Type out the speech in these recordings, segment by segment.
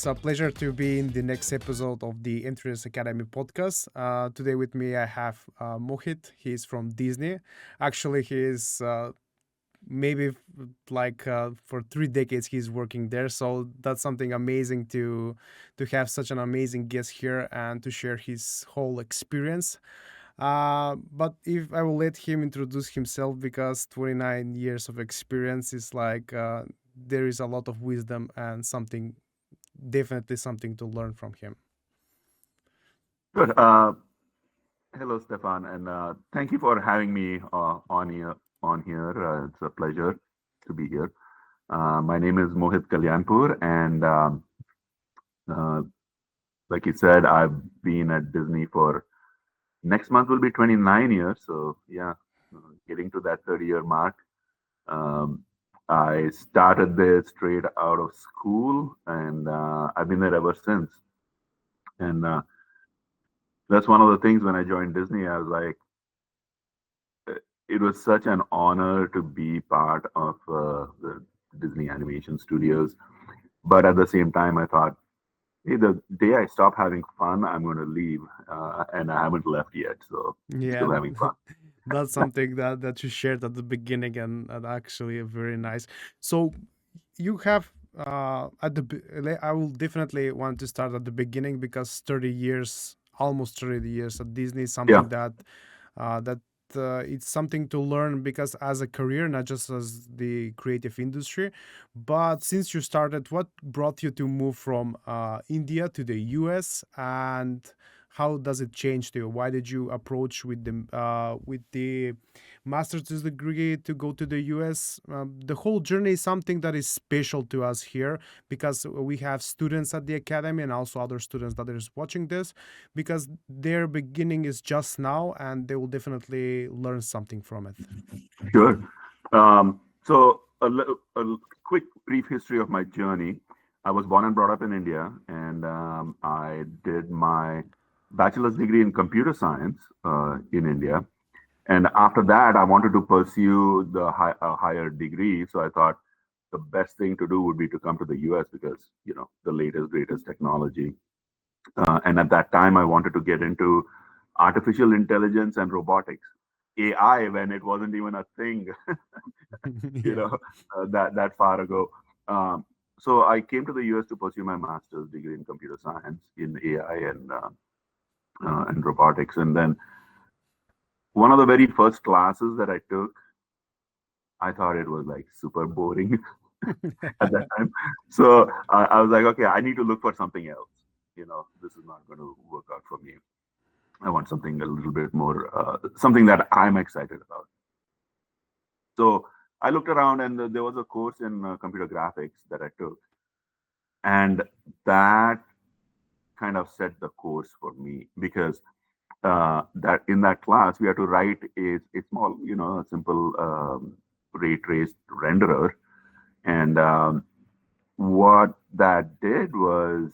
It's a pleasure to be in the next episode of the Interest Academy podcast. Today with me, I have Mohit. He's from Disney. Actually, he is maybe for 3 decades he's working there. So that's something amazing to have such an amazing guest here and to share his whole experience. But if I will let him introduce himself, because 29 years of experience is there is a lot of wisdom and definitely something to learn from him. Good. Hello, Stefan, and thank you for having me on here. It's a pleasure to be here. My name is Mohit Kallianpur, and uh, like you said, I've been at Disney for next month will be 29 years. So yeah, getting to that 30-year mark. Um, I started there straight out of school, and I've been there ever since. And that's one of the things when I joined Disney. I was like, it was such an honor to be part of the Disney Animation Studios. But at the same time, I thought, hey, the day I stop having fun, I'm going to leave. And I haven't left yet. So Yeah, still having fun. that's something that you shared at the beginning, and actually very nice. So you have I will definitely want to start at the beginning, because 30 years, almost 30 years at Disney is Yeah, something that it's something to learn, because as a career, not just as the creative industry. But since you started, what brought you to move from India to the US, and how does it change to you? Why did you approach with the master's degree to go to the US? The whole journey is something that is special to us here, because we have students at the academy and also other students that is watching this, because their beginning is just now and they will definitely learn something from it. sure. So a quick brief history of my journey. I was born and brought up in India, and I did my bachelor's degree in computer science in India. And after that, I wanted to pursue a higher degree. So I thought the best thing to do would be to come to the US because, the latest, greatest technology. And at that time, I wanted to get into artificial intelligence and robotics, AI, when it wasn't even a thing, you Yeah. know, that far ago. Um, so I came to the US to pursue my master's degree in computer science in AI and robotics. And then one of the very first classes that I took, I thought it was like super boring at that time. So I was like, okay, I need to look for something else. This is not going to work out for me. I want something a little bit more, something that I'm excited about. So I looked around, and there was a course in computer graphics that I took, and that kind of set the course for me because that in that class we had to write a small, a simple ray traced renderer, and what that did was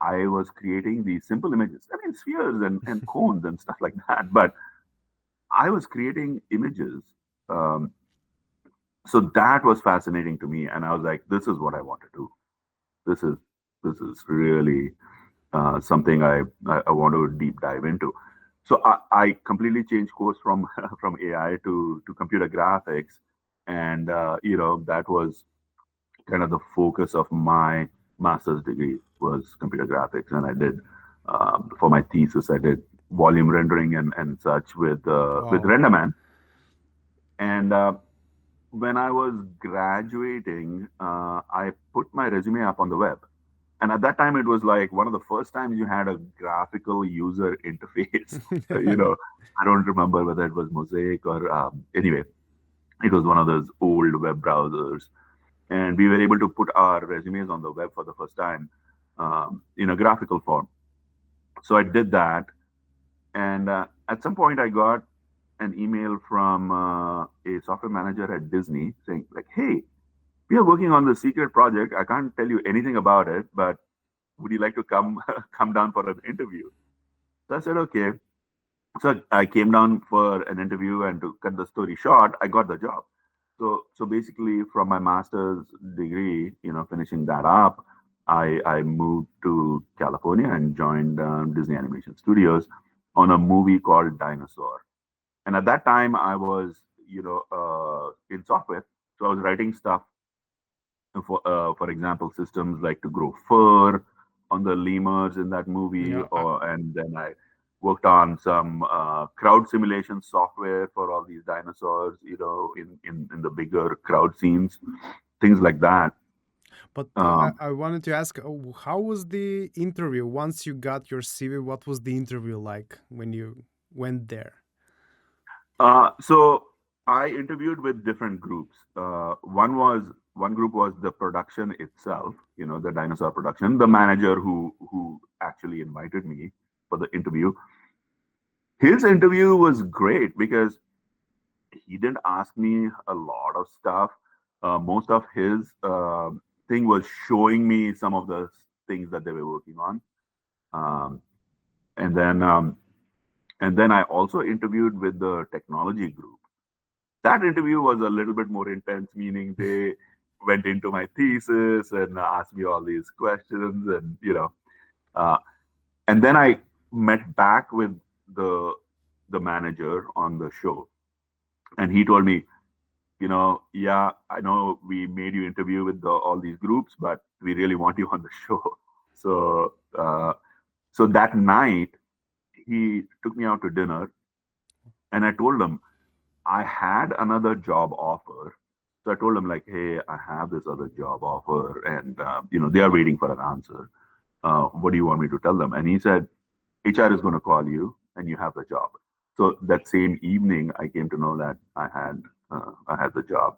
I was creating these simple images. I mean, spheres and cones and stuff like that. But I was creating images. Um, so that was fascinating to me, and I was like, "This is what I want to do. This is this is really something I want to deep dive into." So I completely changed course from from AI to computer graphics, and that was kind of the focus of my master's degree was computer graphics, and I did for my thesis I did volume rendering and such with Wow. RenderMan. And when I was graduating, I put my resume up on the web. And at that time, it was like one of the first times you had a graphical user interface. I don't remember whether it was Mosaic or anyway, it was one of those old web browsers, and we were able to put our resumes on the web for the first time in a graphical form. So I did that, and at some point I got an email from a software manager at Disney saying like, "Hey, we are working on this secret project. I can't tell you anything about it, but would you like to come come down for an interview?" So I said, "Okay." So I came down for an interview, and to cut the story short, I got the job. So basically, from my master's degree, finishing that up, I moved to California and joined Disney Animation Studios on a movie called Dinosaur. And at that time, I was, in software. So I was writing stuff for example, systems like to grow fur on the lemurs in that movie, Yeah, and then I worked on some crowd simulation software for all these dinosaurs, in the bigger crowd scenes, things like that. but Um, I wanted to ask, how was the interview once you got your CV? What was the interview like when you went there? so I interviewed with different groups. One group was the production itself, the dinosaur production. The manager who actually invited me for the interview. His interview was great because he didn't ask me a lot of stuff. Most of his thing was showing me some of the things that they were working on, um, and then I also interviewed with the technology group. That interview was a little bit more intense, meaning they went into my thesis and asked me all these questions, uh, and then I met back with the the manager on the show, and he told me, yeah, I know we made you interview with all these groups, but we really want you on the show. So, so that night, he took me out to dinner, and I told him I had another job offer. So I told him like, hey, I have this other job offer, and they are waiting for an answer. What do you want me to tell them? And he said, HR is going to call you, and you have the job. So that same evening, I came to know that I had the job.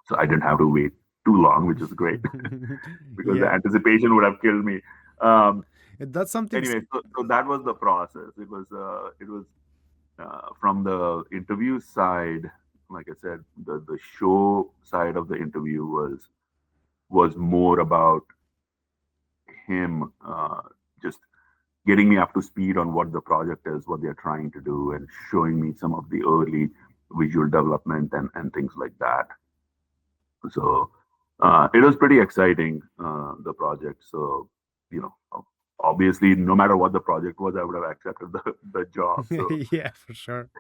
So I didn't have to wait too long, which is great because the Yeah, anticipation would have killed me. Um, that's something. anyway, so that was the process. It was from the interview side. Like I said, the show side of the interview was more about him just getting me up to speed on what the project is, what they're trying to do, and showing me some of the early visual development and things like that. So it was pretty exciting, the project. So, you know, obviously, no matter what the project was, I would have accepted the job. So, Yeah, for sure.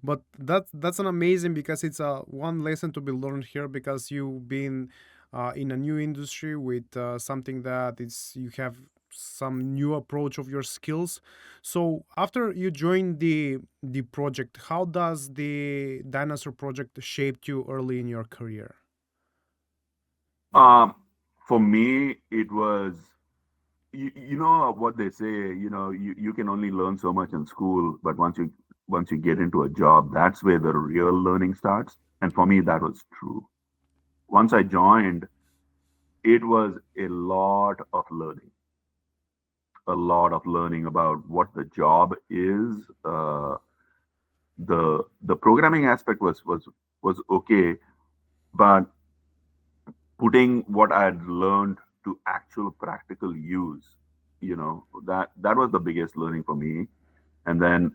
But that's an amazing, because it's a one lesson to be learned here, because you've been in a new industry with something that is, you have some new approach of your skills. So after you join the project, how does the Dinosaur project shaped you early in your career? um, for me, it was, you know what they say, you can only learn so much in school, but once you get into a job, that's where the real learning starts. And for me, that was true. Once I joined, it was a lot of learning about what the job is. The programming aspect was okay, but putting what I had learned to actual practical use, that was the biggest learning for me. And then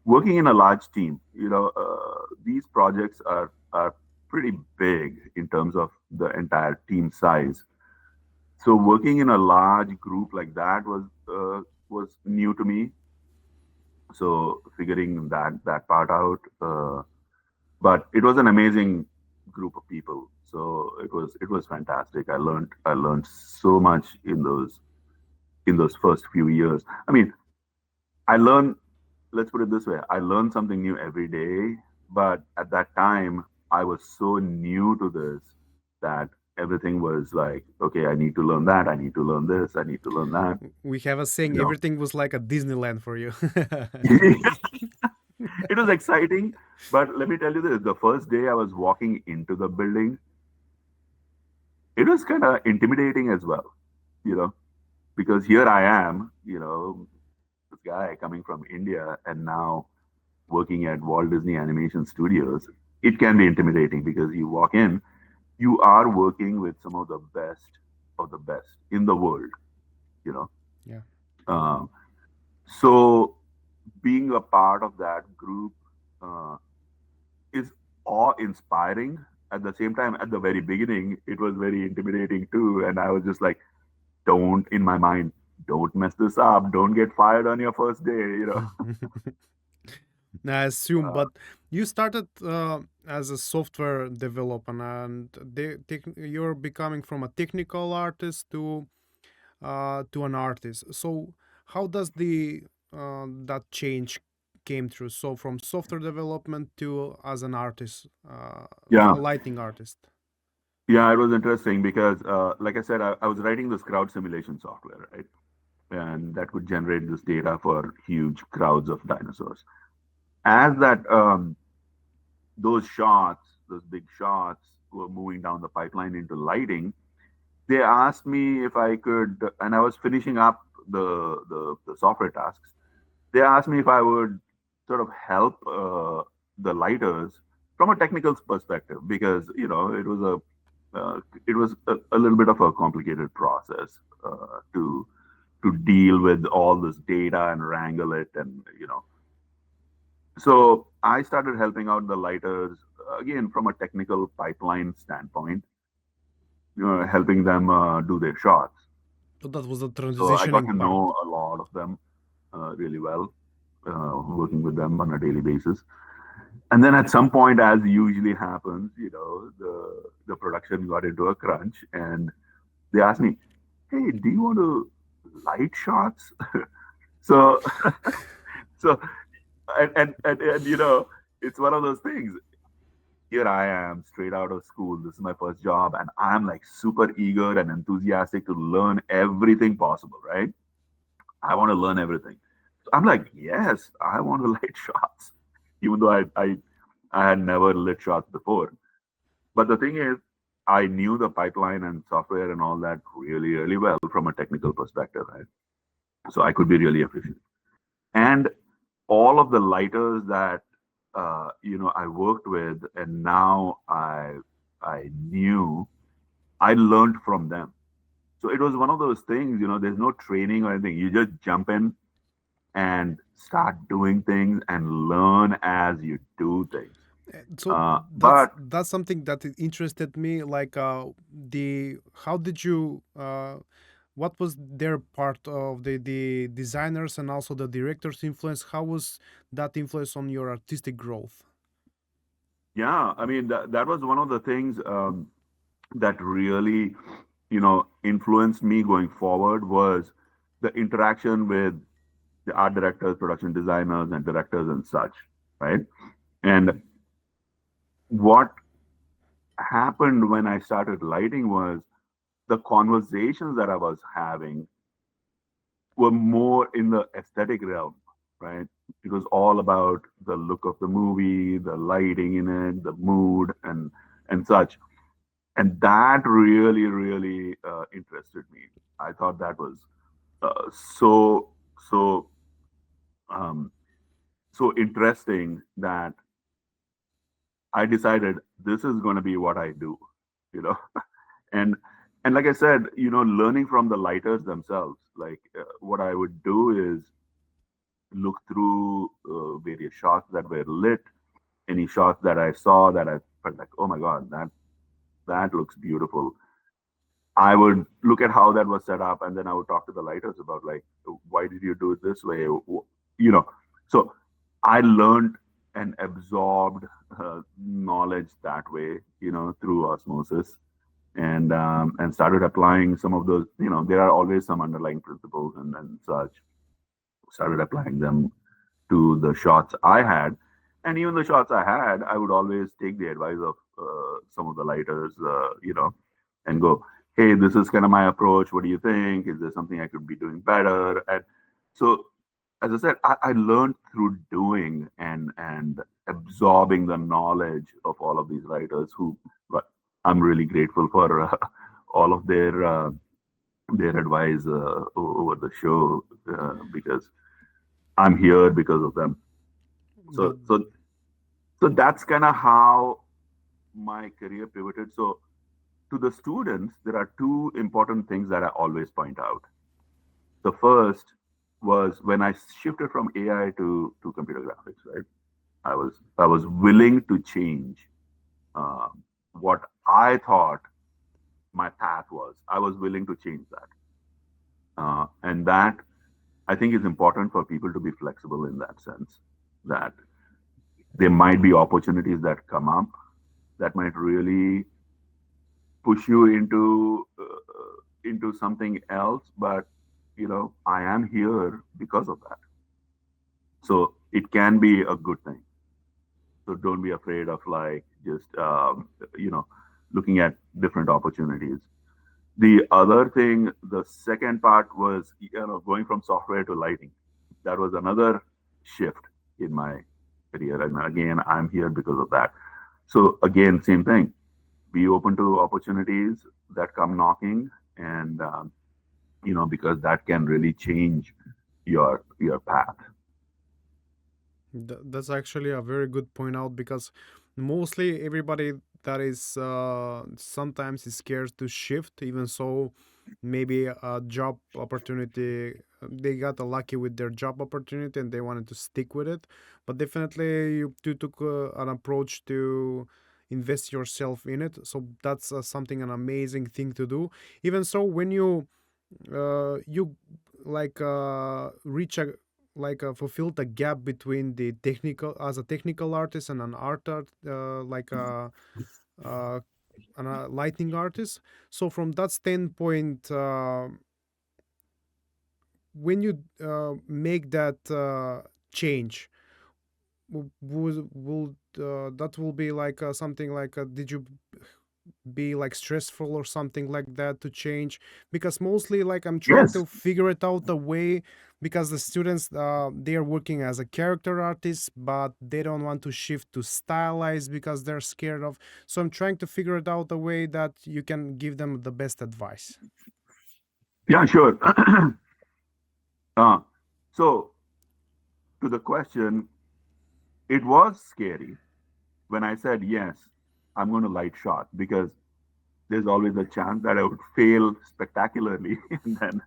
working in a large team, these projects are pretty big in terms of the entire team size. So working in a large group like that was new to me. So figuring that part out, but it was an amazing group of people. So it was fantastic. I learned so much in those first few years. I mean, I learned. Let's put it this way: I learned something new every day. But at that time, I was so new to this that everything was like, okay, I need to learn that. I need to learn this. I need to learn that. We have a saying, You know, everything was like a Disneyland for you. it was exciting. But let me tell you this: the first day I was walking into the building, it was kind of intimidating as well, you know, because here I am, this guy coming from India and now working at Walt Disney Animation Studios. It can be intimidating because you walk in, you are working with some of the best in the world, you know. Yeah. Um, so being a part of that group uh, is awe inspiring, at the same time, at the very beginning, it was very intimidating too. And I was just like, don't, in my mind, don't mess this up. Don't get fired on your first day, you know. I assume, Uh, but you started as a software developer, and you're becoming from a technical artist to an artist. So how does the that change came through? So from software development to as an artist, yeah, a lighting artist. yeah, it was interesting because, like I said, I was writing this crowd simulation software, right? And that would generate this data for huge crowds of dinosaurs. As that those shots, those big shots, were moving down the pipeline into lighting, they asked me if I could, and I was finishing up the software tasks. They asked me if I would sort of help the lighters from a technical perspective because it was a little bit of a complicated process to deal with all this data and wrangle it, and so I started helping out the lighters again from a technical pipeline standpoint, helping them do their shots. So that was the So I got transitioning to part. know a lot of them really well, working with them on a daily basis. And then at some point, as usually happens, the production got into a crunch, and they asked me, "Hey, do you want to light shots?" So, so, and it's one of those things. Here I am, straight out of school. This is my first job, and I'm like super eager and enthusiastic to learn everything possible, right? I want to learn everything. So I'm like, yes, I want to light shots, even though I had never lit shots before. But the thing is, I knew the pipeline and software and all that really, really well from a technical perspective, right? So I could be really efficient. And all of the lighters that I worked with, and now I knew, I learned from them. So it was one of those things, there's no training or anything. You just jump in and start doing things and learn as you do things. So But that's something that interested me. Like the how did you what was their part of the designers and also the director's influence? How was that influence on your artistic growth? yeah, I mean, that was one of the things that really, influenced me going forward was the interaction with the art directors, production designers, and directors and such, right? And what happened when I started lighting was the conversations that I was having were more in the aesthetic realm, right? It was all about the look of the movie, the lighting in it, the mood, and such. And that really, really interested me. I thought that was so so um, so interesting that I decided this is going to be what I do, you know. and and like I said, learning from the lighters themselves, like what I would do is look through various shots that were lit, any shots that I saw that I felt like, oh my god, that looks beautiful. I would look at how that was set up, and then I would talk to the lighters about like, why did you do it this way? You know, so I learned and absorbed knowledge that way, through osmosis, and started applying some of those. There are always some underlying principles and such. Started applying them to the shots I had. And even the shots I had, I would always take the advice of some of the lighters, and go, hey, this is kind of my approach. What do you think? Is there something I could be doing better? And so, as I said, I learned through doing and absorbing the knowledge of all of these writers who, but I'm really grateful for all of their advice over the show because I'm here because of them. So The so so that's kind of how my career pivoted. So to the students, there are two important things that I always point out. The first was when I shifted from AI to computer graphics, right? I was willing to change, um, what I thought my path was. I was willing to change that. And that I think is important for people to be flexible in that sense, that there might be opportunities that come up that might really push you into something else. But I am here because of that, so it can be a good thing. So don't be afraid of like just looking at different opportunities. The other thing, the second part was going from software to lighting. That was another shift in my career, and again, I'm here because of that. So again, same thing. Be open to opportunities that come knocking, and because that can really change your path. That's actually a very good point out, because mostly everybody that is sometimes is scared to shift, even so maybe a job opportunity, they got lucky with their job opportunity and they wanted to stick with it. But definitely you took an approach to invest yourself in it, so that's something, an amazing thing to do. Even so, when you like reach a fulfill the gap between the technical, as a technical artist, and an like uh, a lighting artist. So from that standpoint, when you make that change, will that will be like something like did you be like stressful or something like that to change? Because mostly like I'm trying Yes. to figure it out the way, because the students they are working as a character artist, but they don't want to shift to stylized because they're scared of. So I'm trying to figure it out the way that you can give them the best advice. Yeah, sure. uh, so to the question, it was scary when I said yes, I'm going to light shot, because there's always a chance that I would fail spectacularly, and then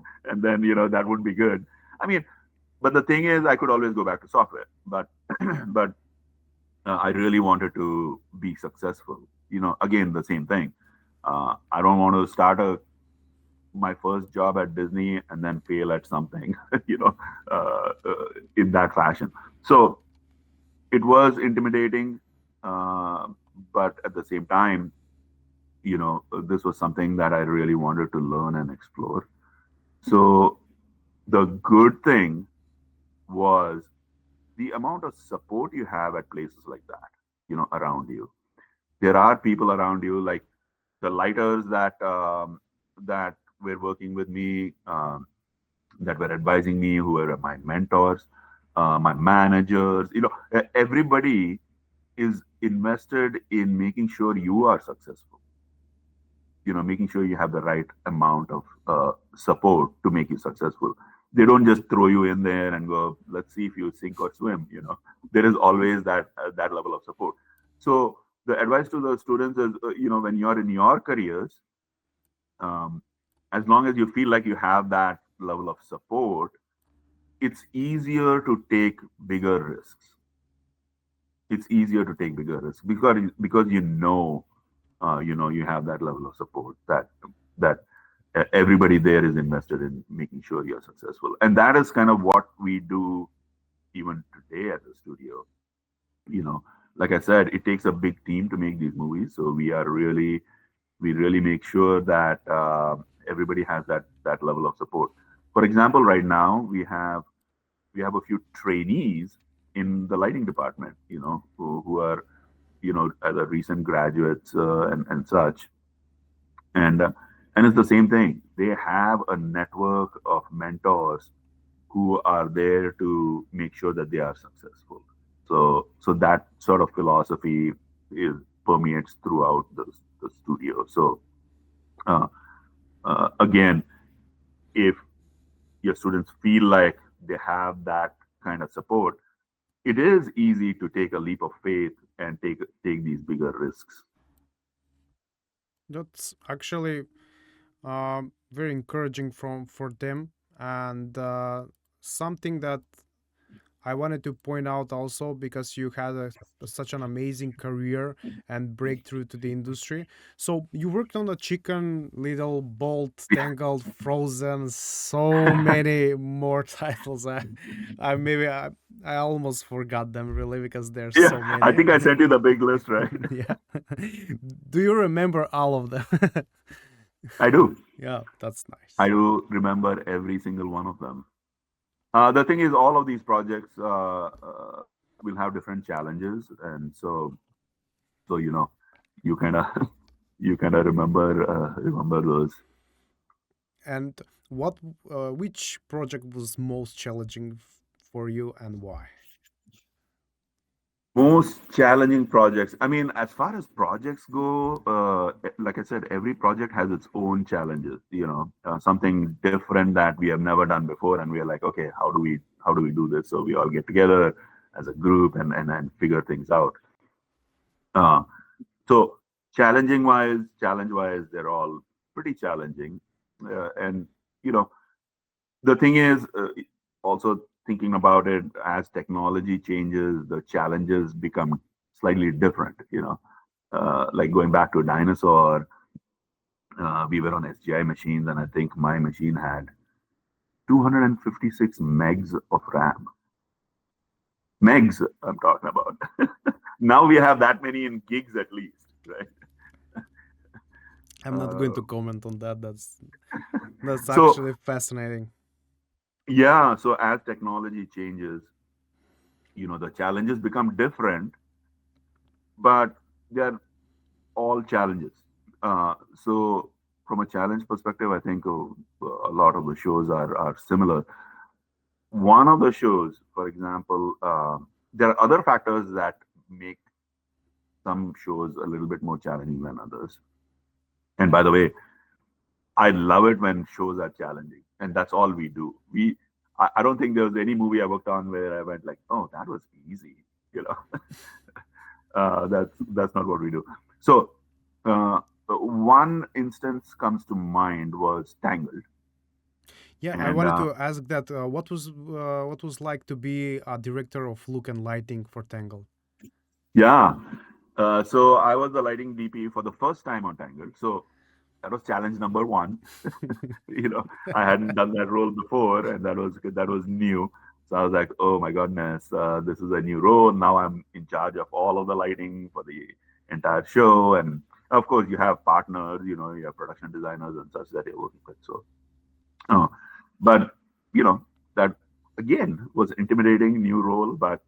that would be good. I mean, but the thing is, I could always go back to software. But but I really wanted to be successful. Again, the same thing. I don't want to start my first job at Disney and then fail at something, in that fashion. So it was intimidating, uh, but at the same time, this was something that I really wanted to learn and explore. So the good thing was the amount of support you have at places like that, around you. There are people around you, like the lighters that were working with me, that were advising me, who were my mentors, my managers. Everybody is invested in making sure you are successful. Making sure you have the right amount of support to make you successful. They don't just throw you in there and go, let's see if you sink or swim. There is always that level of support. So the advice to the students is, when you're in your careers, um, as long as you feel like you have that level of support, it's easier to take bigger risks. It's easier to take bigger risks because you have that level of support, that everybody there is invested in making sure you're successful. And that is kind of what we do even today at the studio. you know like I said, it takes a big team to make these movies, so we really make sure that everybody has that level of support. For example, right now we have a few trainees in the lighting department, who are either recent graduates, and such. And uh, and it's the same thing. They have a network of mentors who are there to make sure that they are successful. So that sort of philosophy is permeates throughout the studio. So uh, again, if your students feel like they have that kind of support, it is easy to take a leap of faith and take these bigger risks. That's actually very encouraging from for them, and something that I wanted to point out also because you had such an amazing career and breakthrough to the industry. So you worked on the Chicken Little, Bolt, Tangled, Frozen, so many more titles. I almost forgot them really because there's Yeah, so I many. think I sent you the big list, right? Yeah. Do you remember all of them? I do. Yeah, that's I nice. do remember every single one of them. The thing is, all of these projects will have different challenges, and so you kind of you kind of remember those. And what, which project was most challenging for you and why? Most challenging projects. I mean, as far as projects go, like I said, every project has its own challenges. Something different that we have never done before, and we are like, okay, how do we do this? So we all get together as a group and figure things out. Uh, so challenge wise, they're all pretty challenging, and you know, the thing is, also thinking about it, as technology changes, the challenges become slightly different. Like going back to Dinosaur, we were on SGI machines, and I think my machine had 256 megs of RAM. Megs, I'm talking about. Now we have that many in gigs at least, right? I'm not going Uh, to comment on that. That's so actually fascinating. yeah, so as technology changes, the challenges become different, but they're all challenges. So from a challenge perspective, I think a lot of the shows are similar. One of the shows, for example, there are other factors that make some shows a little bit more challenging than others. And by the way, I love it when shows are challenging, and that's all we do. I don't think there was any movie I worked on where I went like, "Oh, that was easy." You know, that's not what we do. So, one instance comes to mind was Tangled, Yeah, I and wanted to ask that what was like to be a director of look and lighting for Tangle. yeah, so I was the lighting DP for the first time on Tangled. So that was challenge number one. you know, I hadn't done that role before, and that was new. So I was like, oh my goodness, this is a new role. Now I'm in charge of all of the lighting for the entire show, and of course you have partners, you have production designers and such that you're working with. So, uh, but that again was intimidating, new role, but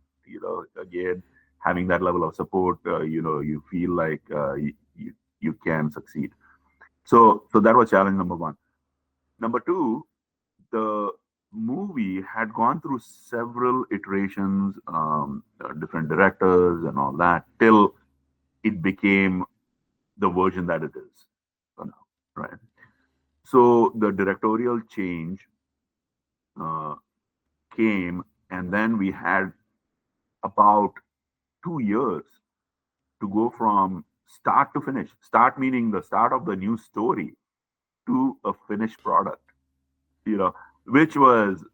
again having that level of support, you feel like you can succeed. So that was challenge number one. Number two, the movie had gone through several iterations, different directors and all that, till it became the version that it is for now, right? So the directorial change uh, came, and then we had about 2 years to go from start to finish. Start meaning the start of the new story to a finished product, you know, which was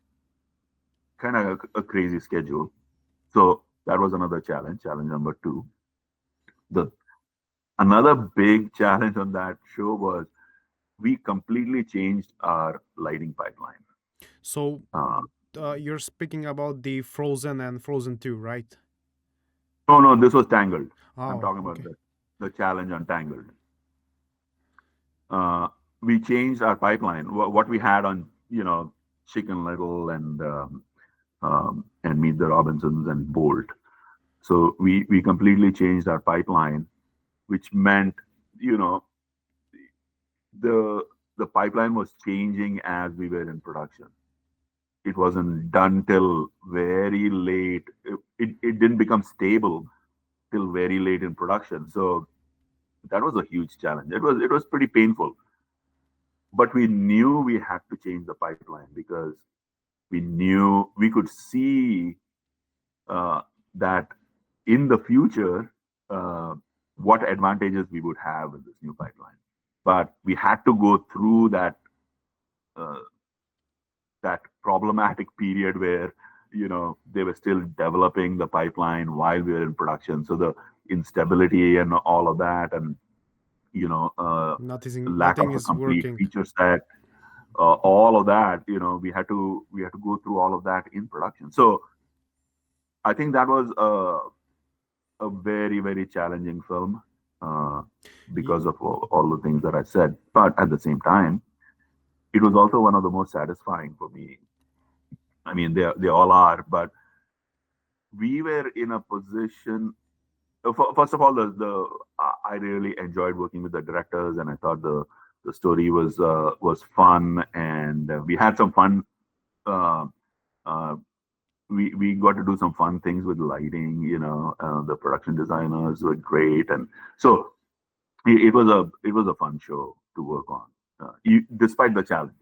kind of a crazy schedule. So that was another challenge, challenge number two. The Another big challenge on that show was we completely changed our lighting pipeline. So Uh, you're speaking about the Frozen and Frozen 2, right? no, no, this was Tangled. I'm Oh, talking about okay. the challenge on Tangled. Uh, we changed our pipeline. What we had on, Chicken Little and Meet the Robinsons and Bolt. So we completely changed our pipeline, which meant, you know, the the pipeline was changing as we were in production. It wasn't done till very late. It didn't become stable till very late in production. So that was a huge challenge. It was pretty painful, but we knew we had to change the pipeline because we knew we could see uh, that in the future uh, what advantages we would have with this new pipeline. But we had to go through uh, that problematic period where they were still developing the pipeline while we were in production. So the instability and all of that, and you know, uh, lack Nothing of a is complete working. feature set, all of that, we had to go through all of that in production. So I think that was a very, very challenging film, uh, Ye- because of all the things that I said. But at the same time, it was also one of the most satisfying for me. I mean, they all are, but we were in a position. First of all, I really enjoyed working with the directors, and I thought the story was fun, and we had some fun. Uh, uh, we got to do some fun things with lighting. The production designers were great, and so it was a fun show to work on, despite the challenges.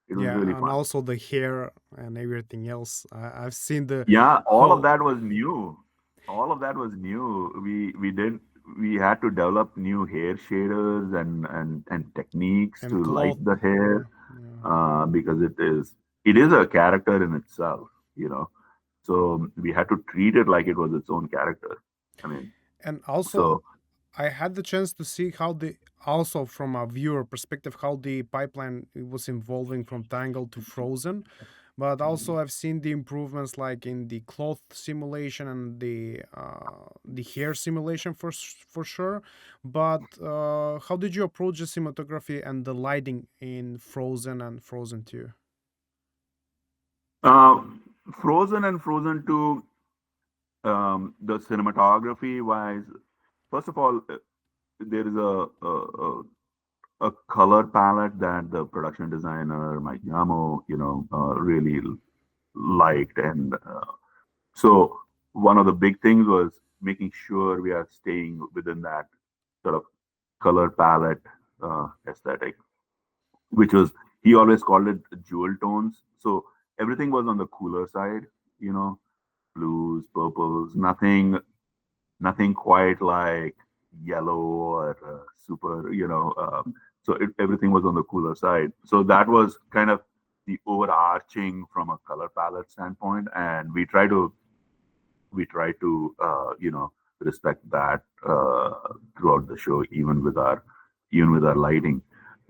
It was really yeah, and fun. also the hair and everything else. I've seen the Yeah, all of whole that was new. All of that was new. We had to develop new hair shaders and techniques and to light cloth. the Yeah, hair, yeah, because it is a character in itself. So we had to treat it like it was its own character. I mean, and also so I had the chance to see how the also from a viewer perspective how the pipeline was evolving from Tangled to Frozen, but also I've seen the improvements like in the cloth simulation and the hair simulation for sure. But how did you approach the cinematography and the lighting in Frozen and Frozen 2? uh, Frozen and Frozen 2, the cinematography wise, first of all, there is a color palette that the production designer Mike Yamo, really liked, and so one of the big things was making sure we are staying within that sort of color palette, aesthetic, which was, he always called it jewel tones. So everything was on the cooler side, you know, blues, purples, nothing quite like yellow or super, so everything was on the cooler side. So that was kind of the overarching from a color palette standpoint, and we try to respect that throughout the show, even with our lighting.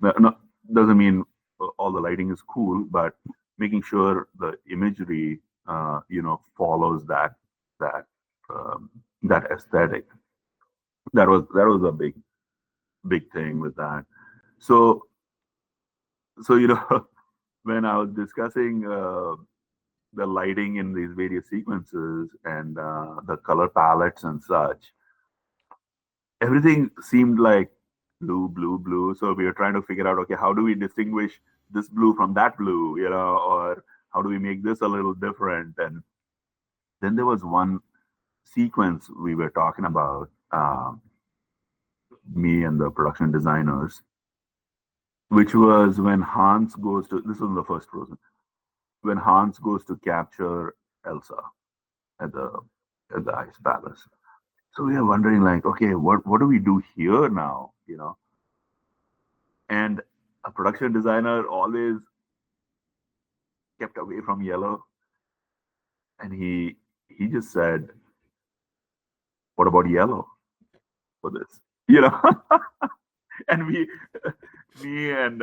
No, doesn't mean all the lighting is cool, but making sure the imagery follows that um, that aesthetic. That was a big thing with that. So so when I was discussing the lighting in these various sequences and the color palettes and such, everything seemed like blue, blue, blue. So we were trying to figure out, okay, how do we distinguish this blue from that blue, or how do we make this a little different? And then there was one sequence we were talking about, me and the production designers, which was when Hans goes to, this was the first Frozen, when Hans goes to capture Elsa at the ice palace. So we are wondering, like, okay, what do we do here now? And a production designer always kept away from yellow, and he just said, "What about yellow for this?" You know, and me and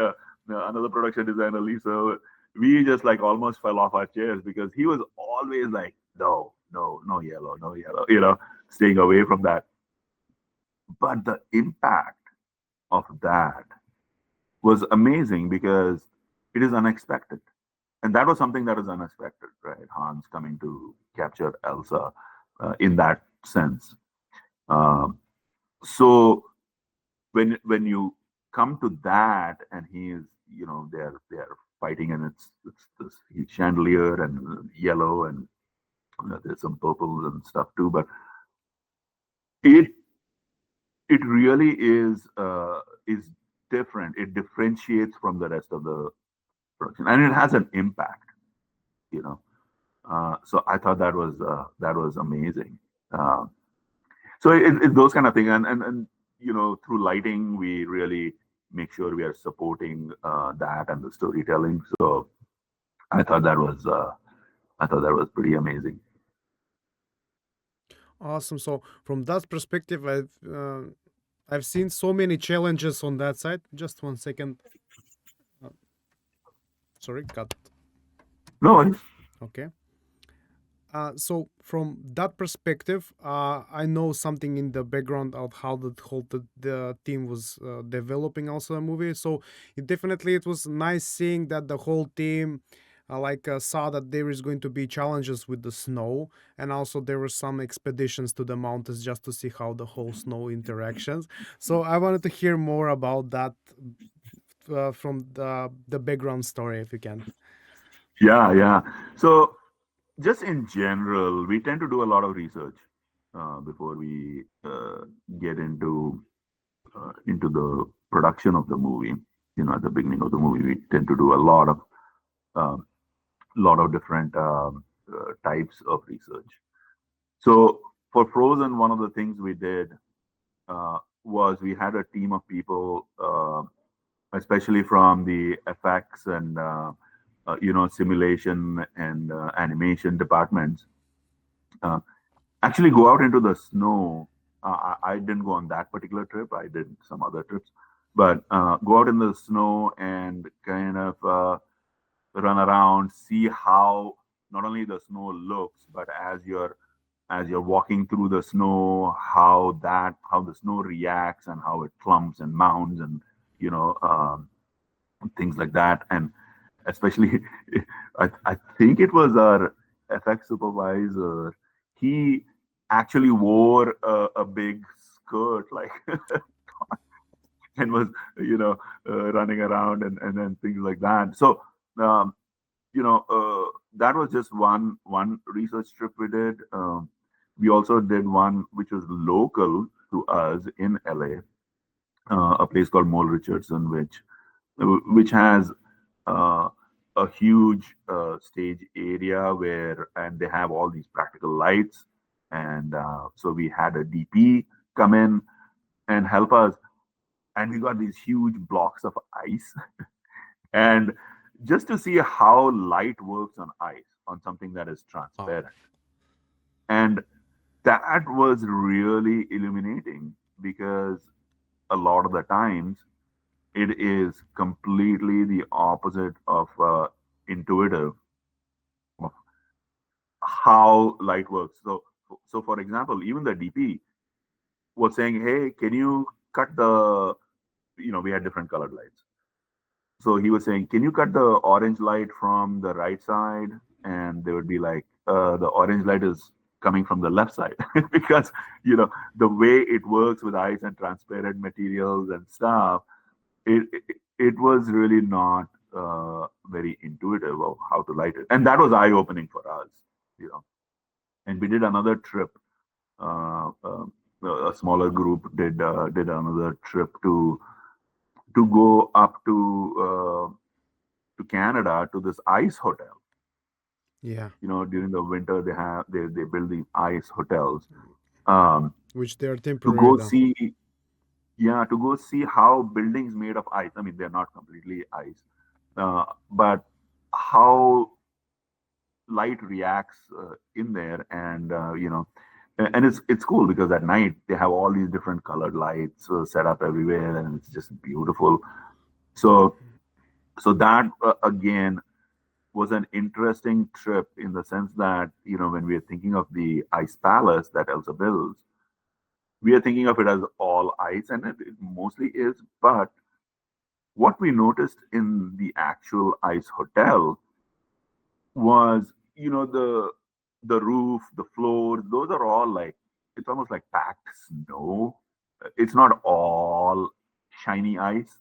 another production designer, Lisa, we just like almost fell off our chairs because he was always like, "No, no, no yellow, no yellow," staying away from that. But the impact of that was amazing because it is unexpected. And that was something that is unexpected, right? Hans coming to capture Elsa in that sense. Um, so when you come to that, and he is, they're fighting, and it's this huge chandelier and yellow, and there's some purple and stuff too. But it it really is different. It differentiates from the rest of the production, and it has an impact. You know, so I thought that was amazing. Uh, so it's those kind of things, and through lighting, we really make sure we are supporting that and the storytelling. So I thought that was I thought that was pretty amazing. Awesome. So from that perspective, I've seen so many challenges on that side. Just 1 second. Uh, Sorry, cut. No worries. Okay. So from that perspective, I know something in the background of how the team was developing also a movie. So it was nice seeing that the whole team saw that there is going to be challenges with the snow, and also there were some expeditions to the mountains just to see how the whole snow interactions. So I wanted to hear more about that from the background story, if you can. Yeah, yeah. So just in general, we tend to do a lot of research before we get into the production of the movie. You know, at the beginning of the movie, we tend to do a um, lot of different types of research. So for Frozen, one of the things we did was we had a team of people, especially from the FX and simulation and animation departments, uh, actually go out into the snow. I didn't go on that particular trip. I did some other trips, but go out in the snow and kind of run around, see how not only the snow looks, but as you're walking through the snow, how the snow reacts and how it clumps and mounds and you know things like that. And especially, I think it was our FX supervisor. He actually wore a big skirt, like, and was running around and then things like that. So um, that was just one research trip we did. We also did one which was local to us in LA, a place called Mole Richardson, which has uh, a huge stage area where, and they have all these practical lights, and so we had a DP come in and help us, and we got these huge blocks of ice, and just to see how light works on ice on something that is Wow. transparent. And that was really illuminating because a lot of the times it is completely the opposite of intuitive of how light works. So for example, even the DP was saying, "Hey, can you cut the?" We had different colored lights. So he was saying, "Can you cut the orange light from the right side?" And they would be like, "The orange light is coming from the left side," because the way it works with ice and transparent materials and stuff, it was really not very intuitive of how to light it, and that was eye opening for us. You know, and we did another trip. A smaller group did another trip to go up to Canada to this ice hotel. Yeah. During the winter they build these ice hotels um, Which they are to temporary go though. see yeah to go see how buildings made of ice. I mean, they're not completely ice, but how light reacts in there, and and it's cool because at night they have all these different colored lights set up everywhere, and it's just beautiful. So that again was an interesting trip in the sense that when we are thinking of the ice palace that Elsa builds, we are thinking of it as all ice, and it mostly is. But what we noticed in the actual ice hotel was, the roof, the floors, those are all like, it's almost like packed snow. It's not all shiny ice,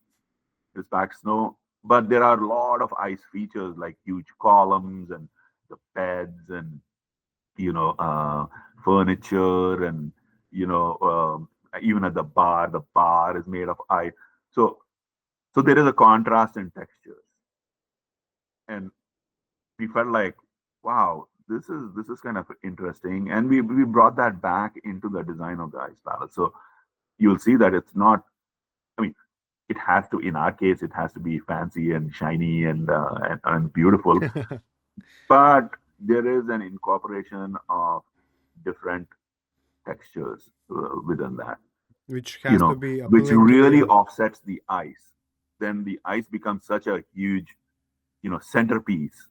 it's packed snow, but there are a lot of ice features like huge columns and the beds and you know uh, furniture, and even at the bar is made of ice. So there is a contrast in textures, and we felt like, wow, this is kind of interesting, and we brought that back into the design of the ice palace. So you'll see that it's not, I mean, it has to, in our case, it has to be fancy and shiny and beautiful, but there is an incorporation of different textures within that, which has to be which appealing to the really eye. offsets the ice. Then the ice becomes such a huge, centerpiece,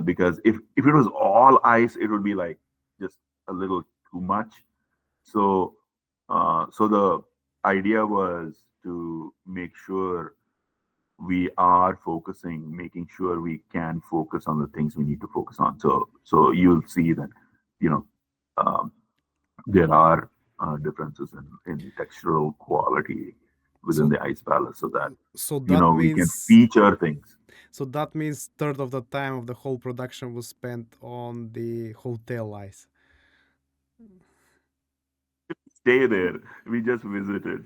because if it was all ice, it would be like just a little too much. So, so the idea was to make sure we are focusing, making sure we can focus on the things we need to focus on. So you'll see that, you know, um, there are differences in textural quality within So the ice palace, so that so that we can means feature things. third of the time of the whole production was spent on the hotel ice. Stay there. We just visited.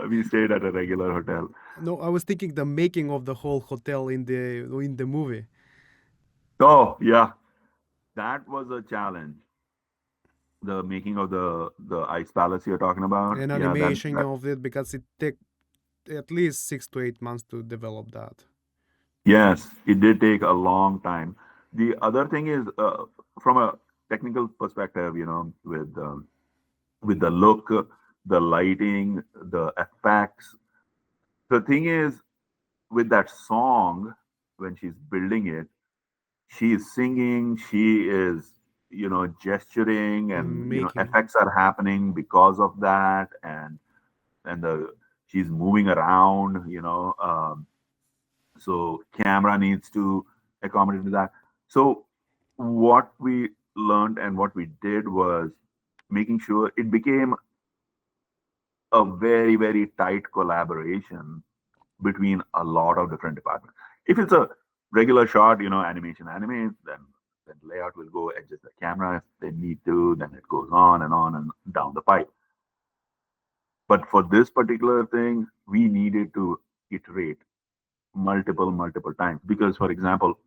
We stayed at a regular hotel. No, I was thinking the making of the whole hotel in the movie, Oh yeah, that was a challenge. The making of the ice palace you're talking about. and Yeah, that, animation that of it because it took at least 6 to 8 months to develop that. yes, it did take a long time. The other thing is, from a technical perspective, with the look, the lighting, the effects. The thing is, with that song, when she's building it, she is singing, she is, gesturing, and Making. effects are happening because of that, and the she's moving around, so camera needs to accommodate to that. So what we learned and what we did was making sure it became a very, very tight collaboration between a lot of different departments. If it's a regular shot, animation animates, then layout will go adjust the camera if they need to, then it goes on and down the pipe. But for this particular thing, we needed to iterate multiple times because, for example,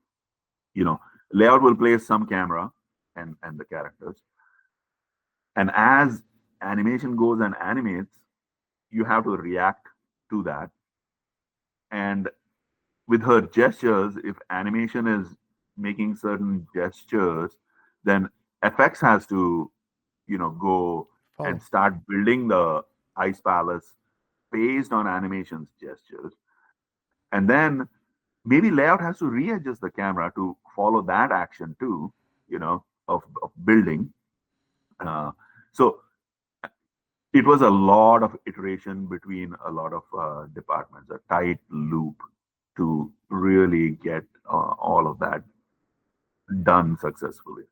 you know, layout will place some camera and the characters, and as animation goes and animates, you have to react to that. And with her gestures, if animation is making certain gestures, then FX has to, go and Follow. start building the ice palace based on animation's gestures. And then maybe layout has to readjust the camera to follow that action too, of building. So it was a lot of iteration between a lot of departments, a tight loop to really get all of that done successfully.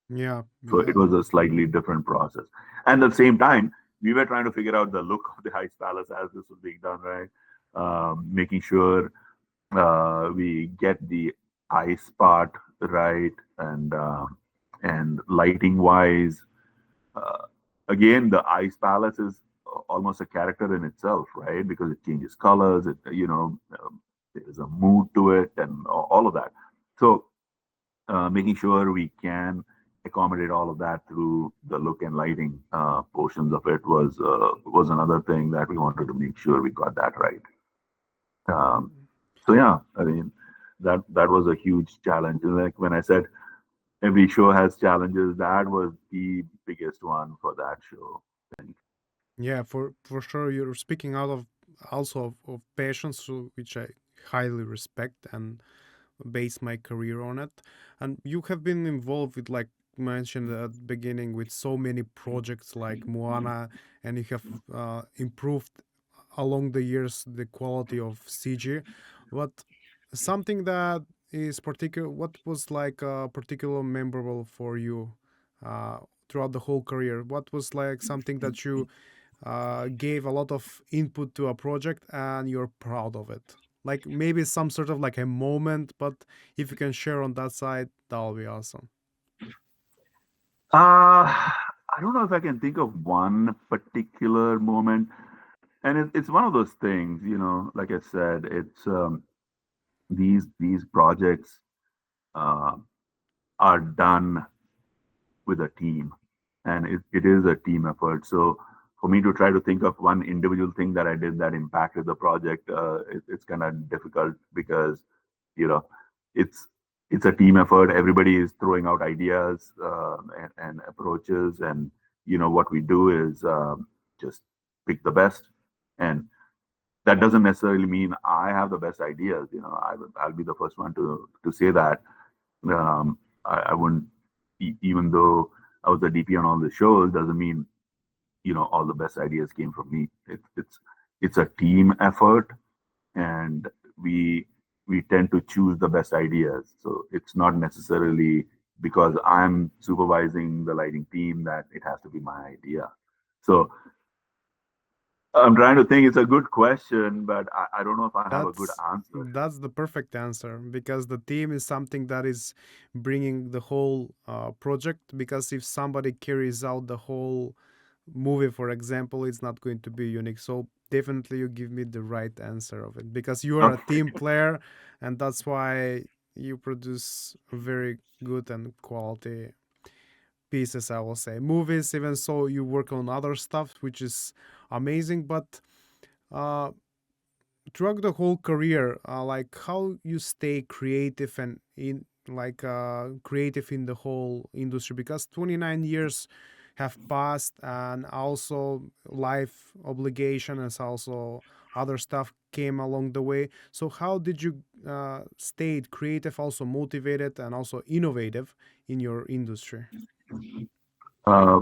Yeah, So it yeah, was a slightly different process. And at the same time, we were trying to figure out the look of the Ice Palace as this was being done, right? Making sure we get the ice part right, and lighting wise. Uh, Again, the Ice Palace is almost a character in itself, right? Because it changes colors. There is a mood to it, and all of that. So making sure we can accommodate all of that through the look and lighting portions of it was another thing that we wanted to make sure we got that right. Um, so yeah, I mean that was a huge challenge. And like when I said every show has challenges, that was the biggest one for that show. yeah. For sure, you're speaking out of also of passion, so which I highly respect and base my career on it. And you have been involved with, like mentioned at the beginning, with so many projects like Moana, and you have improved along the years the quality of CG. But something that is particular, what was like particular memorable for you uh, throughout the whole career? What was like something that you gave a lot of input to a project and you're proud of it? Like maybe some sort of like a moment, but if you can share on that side, that'll be awesome. I don't know if I can think of one particular moment, and it's one of those things, like I said, it's these projects uh, are done with a team, and it is a team effort. So for me to try to think of one individual thing that I did that impacted the project, it's kind of difficult because you know it's it's a team effort. Everybody is throwing out ideas and approaches, and what we do is just pick the best. And that doesn't necessarily mean I have the best ideas. I'll be the first one to say that. I wouldn't, even though I was the DP on all the shows, doesn't mean all the best ideas came from me. It's a team effort, and we we tend to choose the best ideas. So it's not necessarily because I'm supervising the lighting team that it has to be my idea. So I'm trying to think. It's a good question, but I don't know if I have a good That's answer. that's the perfect answer, because the team is something that is bringing the whole project. Because if somebody carries out the whole movie, for example, it's not going to be unique. So definitely you give me the right answer of it, because you are a Okay. team player, and that's why you produce very good and quality pieces, I will say, movies. Even so, you work on other stuff, which is amazing. But uh throughout the whole career, like how you stay creative and in like creative in the whole industry, because 29 years have passed, and also life obligation and also other stuff came along the way. So how did you stay creative, also motivated, and also innovative in your industry? Uh,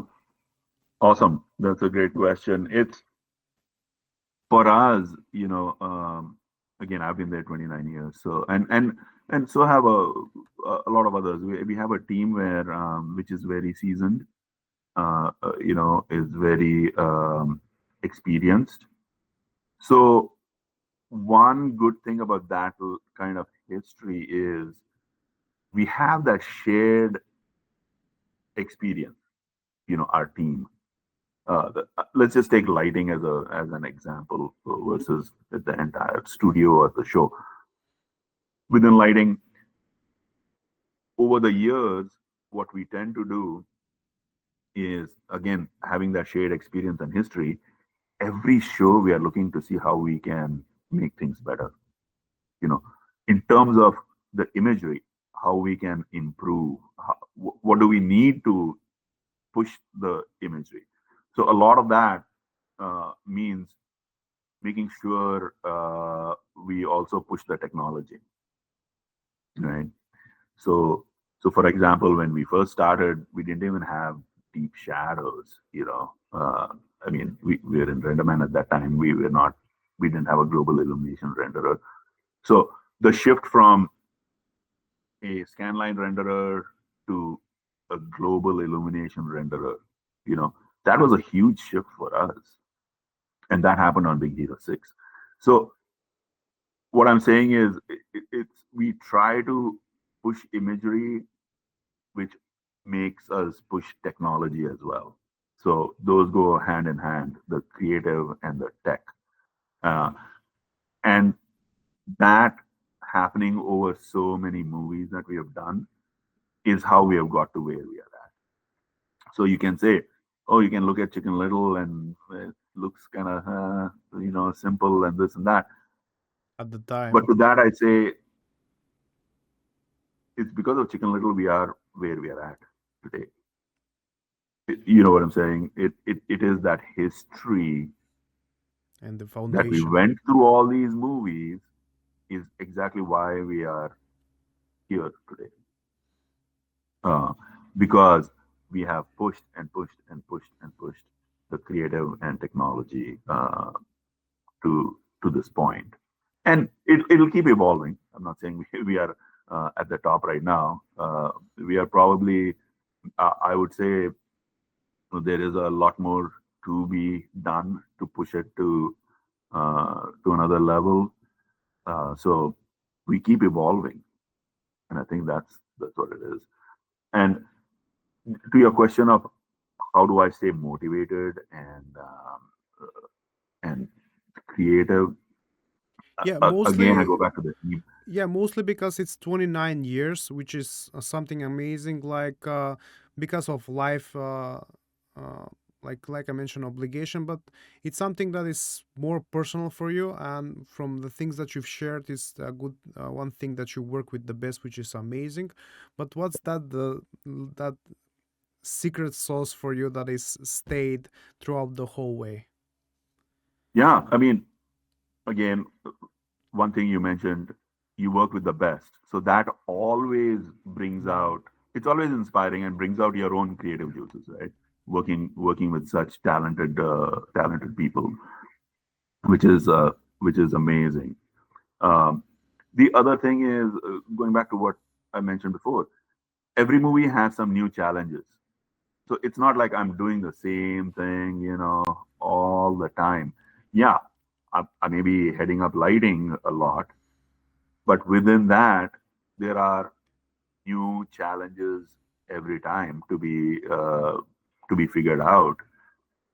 awesome. That's a great question. It's for us, again, I've been there 29 years. So, and so have a lot of others. We have a team where, which is very seasoned, is very experienced. So one good thing about that kind of history is we have that shared experience, our team. Let's just take lighting as an example versus the entire studio or the show. Within lighting, over the years, what we tend to do is, again, having that shared experience and history. Every show we are looking to see how we can make things better. You know, in terms of the imagery, how we can improve. What do we need to push the imagery? So a lot of that means making sure we also push the technology, right? So, so for example, when we first started, we didn't even have deep shadows. I mean, we were in RenderMan at that time. We didn't have a global illumination renderer. So the shift from a scanline renderer to a global illumination renderer, you know, that was a huge shift for us, and that happened on Big Hero 6. So what I'm saying is, it's we try to push imagery, which makes us push technology as well. So those go hand in hand, the creative and the tech. Uh, and that happening over so many movies that we have done is how we have got to where we are at. So you can say, oh, you can look at Chicken Little and it looks kind of, simple and this and that. At the But time. to that, I say it's because of Chicken Little we are where we are at today. You know what I'm saying? It is that history And the that we foundation. went through all these movies is exactly why we are here today. Uh, because we have pushed and pushed and pushed and pushed the creative and technology to this point, and it'll keep evolving. I'm not saying we are at the top right now. We are probably, I would say, there is a lot more to be done to push it to another level. So we keep evolving, and I think that's what it is. And to your question of how do I stay motivated and creative, Yeah, again I mostly. go back to the team. Yeah, mostly because it's 29 years, which is something amazing. Like because of life. like I mentioned, obligation, but it's something that is more personal for you. And from the things that you've shared, is a good one thing that you work with the best, which is amazing. But what's that secret sauce for you that is stayed throughout the whole way? Yeah, I mean, again, one thing you mentioned, you work with the best. So that always brings Yeah, out, it's always inspiring and brings out your own creative juices, right? Working with such talented people, which is uh, which is amazing. Um, the other thing is going back to what I mentioned before. Every movie has some new challenges, so it's not like I'm doing the same thing, all the time. Yeah, I may be heading up lighting a lot, but within that, there are new challenges every time to be figured out,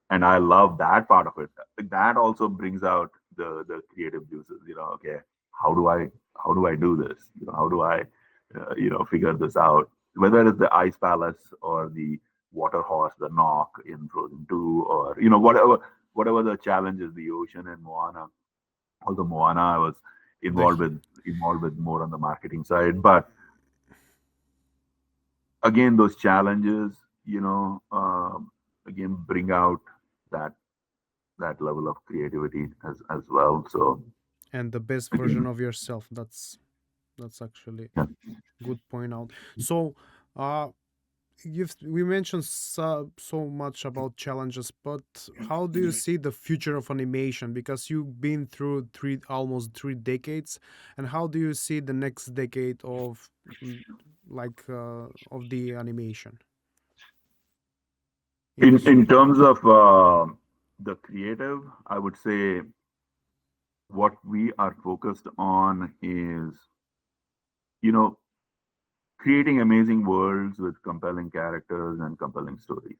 and I love that part of it. That also brings out the creative juices. Okay, how do I how do I do this? How do I figure this out? Whether it's the ice palace or the water horse, the knock in Frozen 2, or whatever the challenge is, the ocean and Moana. Although Moana, I was the involved with more on the marketing side, but again, those challenges, again, bring out that that level of creativity as well. So and the best version again, of yourself. That's actually yeah. good point out. So, uh, we mentioned so much about challenges, but how do you see the future of animation? Because you've been through almost 3 decades, and how do you see the next decade of mm, of the animation In industry? terms of the creative, I would say what we are focused on is, you know, creating amazing worlds with compelling characters and compelling stories.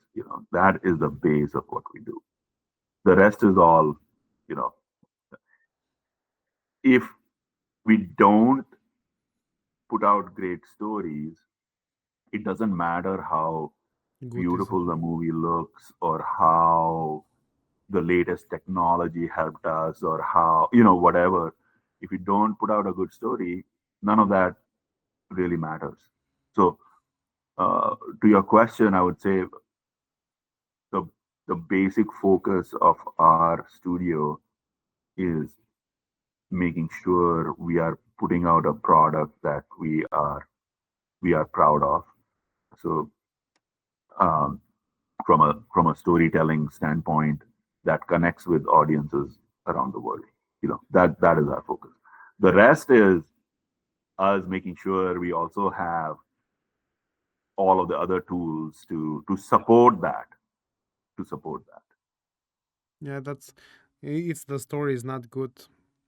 That is the base of what we do. The rest is all, you know, if we don't put out great stories, it doesn't matter how Good is it? beautiful the movie looks or how the latest technology helped us or how, whatever. If you don't put out a good story, none of that really matters. So, to your question, I would say the the basic focus of our studio is making sure we are putting out a product that we are proud of. So, um, from a storytelling standpoint, that connects with audiences around the world. That is our focus. The rest is us making sure we also have all of the other tools to support that, to support that. Yeah, that's if the story is not good,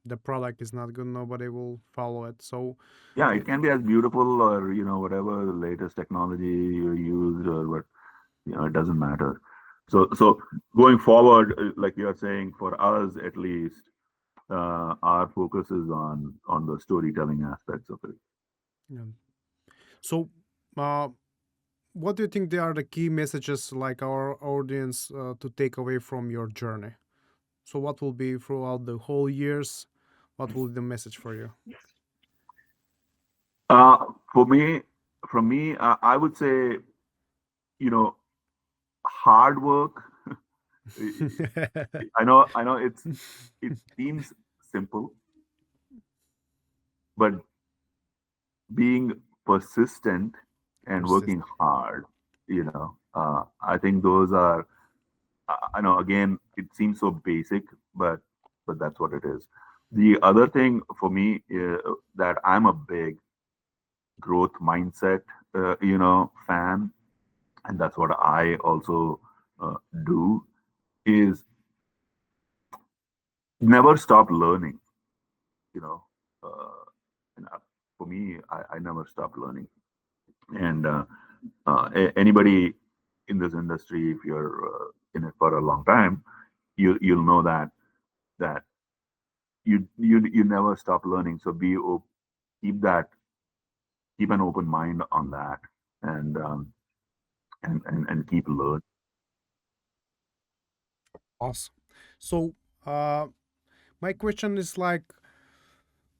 the product is not good, nobody will follow it. So, Yeah, eh, it can be as beautiful or whatever the latest technology you use, or what, it doesn't matter. So going forward, like you're saying, for us at least, our focus is on the storytelling aspects of it. yeah. So, uh, what do you think they are the key messages like our audience to take away from your journey? So what will be throughout the whole years? What will be the message for you? Uh, for me, from me, I would say, you know, hard work. I know it seems simple, but being persistent and working Persist. hard, I think those are. I know, again, it seems so basic, but that's what it is. The other thing for me, that I'm a big growth mindset, fan, and that's what I also uh, do, is never stop learning. You know, uh, and for me, I never stop learning. And anybody in this industry, if you're in it for a long time, you'll know that you never stop learning. So keep that keep an open mind on that, and keep learning. Awesome. So, my question is like,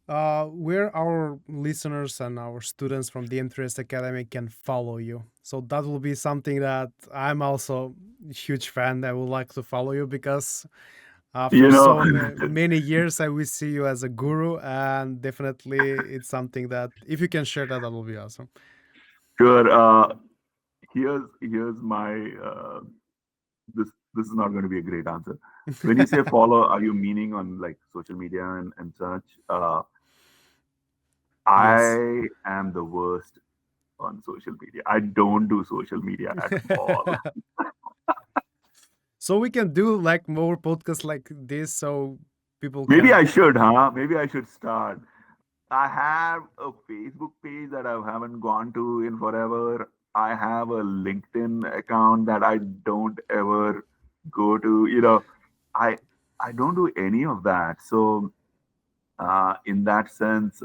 where our listeners and our students from the Interest Academy can follow you. So that will be something that I'm also a huge fan. I would like to follow you because after You know, so many years, I will see you as a guru, and definitely it's something that if you can share that, that will be awesome. sure. Here's my this is not going to be a great answer. When you say follow, are you meaning on like social media and such? Yes. I am the worst on social media. I don't do social media at all. So we can do like more podcasts like this so people Maybe can. I should, huh? Maybe I should start. I have a Facebook page that I haven't gone to in forever. I have a LinkedIn account that I don't ever go to. I I don't do any of that. So in that sense,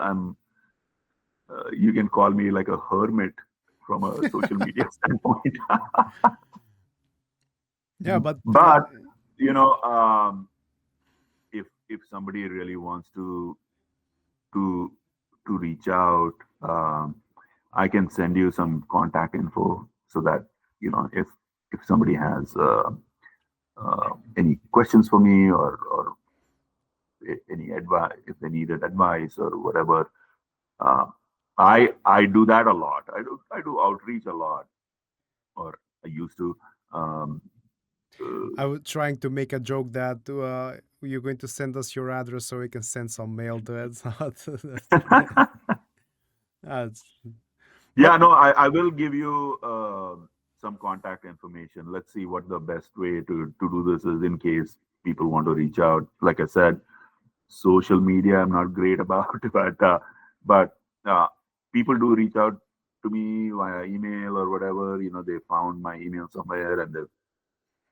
you can call me like a hermit from a social media standpoint. Yeah, but But you know, if somebody really wants to to reach out, I can send you some contact info so that if somebody has any questions for me or any advice, if they needed advice or whatever. uh, I do that a lot. I do outreach a lot, or I used to. Um, I was trying to make a joke that you're going to send us your address so we can send some mail to it. That's, but Yeah, no, I will give you some contact information. Let's see what the best way to do this is in case people want to reach out. Like I said, social media I'm not great about, but people do reach out to me via email or whatever. They found my email somewhere and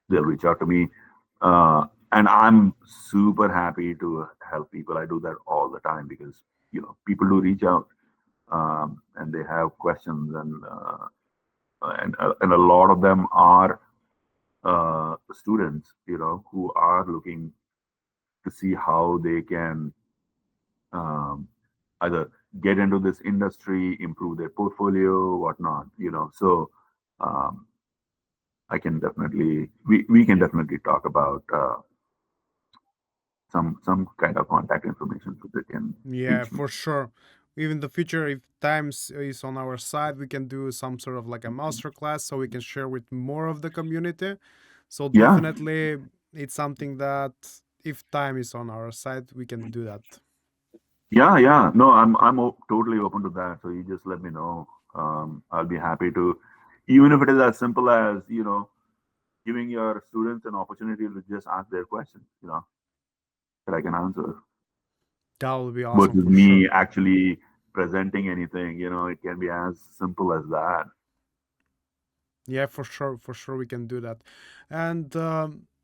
they'll reach out to me. And I'm super happy to help people. I do that all the time because people do reach out, and they have questions, and a lot of them are students, who are looking to see how they can um, either get into this industry, improve their portfolio, whatnot. So um, we can definitely talk about some kind of contact information so they can yeah, reach me. for sure. Even the future, if times is on our side, we can do some sort of like a master class so we can share with more of the community. So Yeah, definitely, it's something that if time is on our side, we can do that. yeah. No, I'm totally open to that. So you just let me know. I'll be happy to, even if it is as simple as giving your students an opportunity to just ask their questions, that I can answer, That will be awesome versus for sure. me actually presenting anything. It can be as simple as that. Yeah, for sure, we can do that. And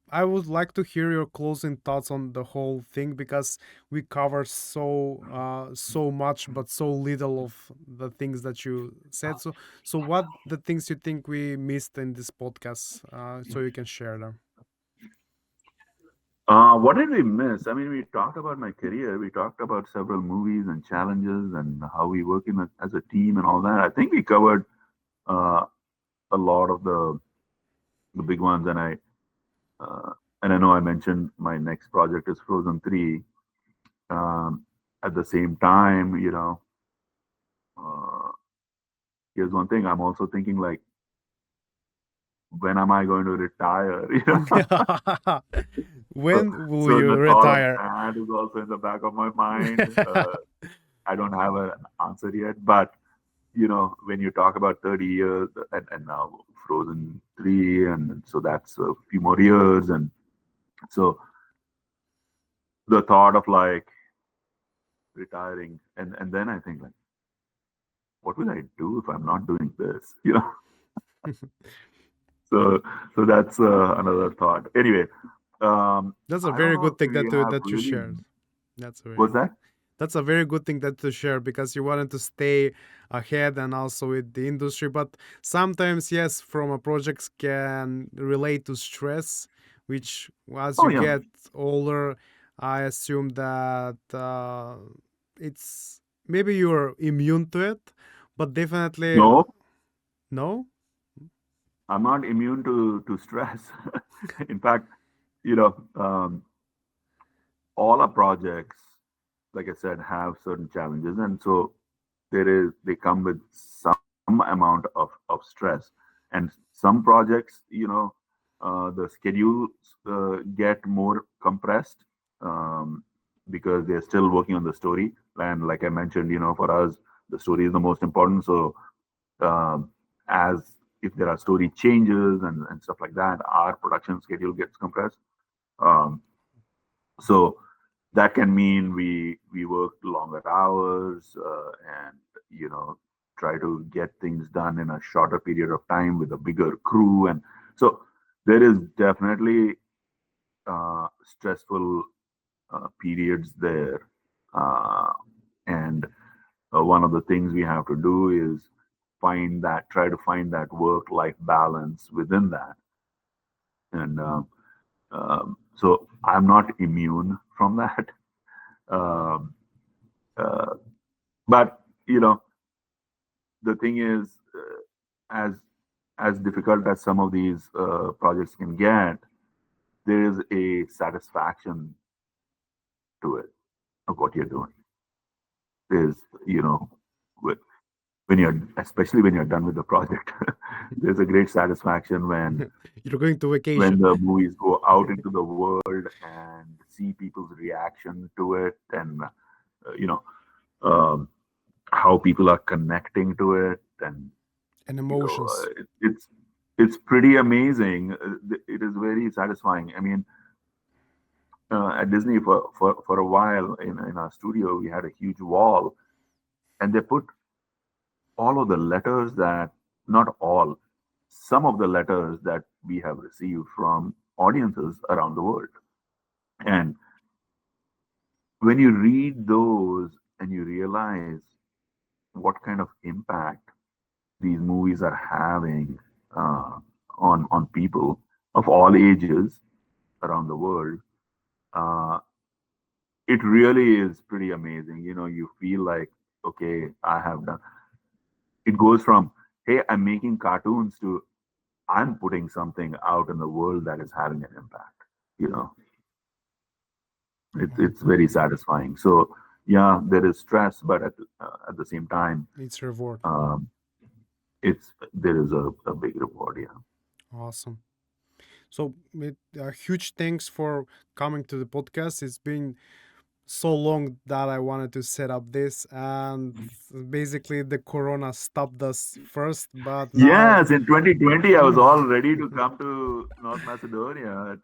I would like to hear your closing thoughts on the whole thing because we covered so much, but so little of the things that you said. So what the things you think we missed in this podcast? So you can share them. What did we miss? I mean, we talked about my career. We talked about several movies and challenges and how we work as a team and all that. I think we covered uh, a lot of the big ones, uh, and I know I mentioned my next project is Frozen 3. Um, at the same time, uh, here's one thing. I'm also thinking like, when am I going to retire? When will So you the thought of retire? that is also in the back of my mind. I don't have an answer yet, but when you talk about 30 years and now Frozen 3, and so that's a few more years, and so the thought of like retiring, and then I think like, what will I do if I'm not doing this? So that's another thought. Anyway, That's a I don't very know good if thing we have that you really. shared. That's a What's very that? that's a very good thing that to share because you wanted to stay ahead and also with the industry. But sometimes, yes, from a projects can relate to stress, which as Oh you yeah. get older, I assume that it's maybe you're immune to it, but definitely No, no. I'm not immune to stress. In fact, you know, all our projects, like I said, have certain challenges, and so they come with some amount of stress. And some projects, the schedules get more compressed, um, because they're still working on the story. And like I mentioned, for us, the story is the most important. So as if there are story changes and stuff like that, our production schedule gets compressed. Um, so that can mean we work longer hours, and you know try to get things done in a shorter period of time with a bigger crew. And so there is definitely stressful periods there. uh, and one of the things we have to do is try to find that work life balance within that. And so I'm not immune from that. um, uh, but the thing is, as difficult as some of these projects can get, there is a satisfaction to it of what you're doing. There's, with, when you're especially when you're done with the project, there's a great satisfaction You're going to when vacation. the movies go out into the world and see people's reaction to it, and um, how people are connecting to it. And And you know emotions. it's pretty amazing. It is very satisfying. I mean, at Disney, for a while, in our studio we had a huge wall, and they put all of the letters that not all some of the letters that we have received from audiences around the world. And when you read those and you realize what kind of impact these movies are having uh, on people of all ages around the world, uh, it really is pretty amazing. You feel like, okay, I have done. It goes from, hey, I'm making cartoons, to I'm putting something out in the world that is having an impact. You know, Wow. it's very satisfying. So yeah, there is stress, but at the same time, It's reward. um, there is a big reward. Yeah. Awesome. So, huge thanks for coming to the podcast. It's been so long that I wanted to set up this, and basically the corona stopped us first, but now, Yes, in 2020, I was all ready to come to North Macedonia.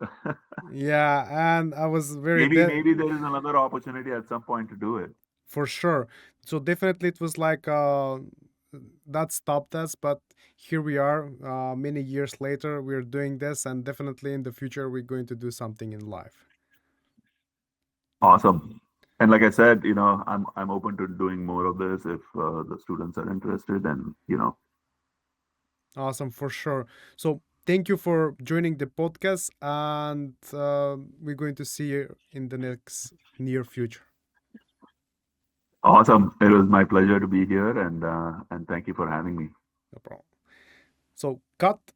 yeah, and I was very Maybe there is another opportunity at some point to do it. for sure. So definitely it was like that stopped us, but here we are. Many years later, we're doing this, and definitely in the future we're going to do something in life. Awesome. And like I said, I'm open to doing more of this if the students are interested. And Awesome, for sure. So thank you for joining the podcast, and we're going to see you in the next near future. awesome. It was my pleasure to be here, and thank you for having me. No problem. So cut.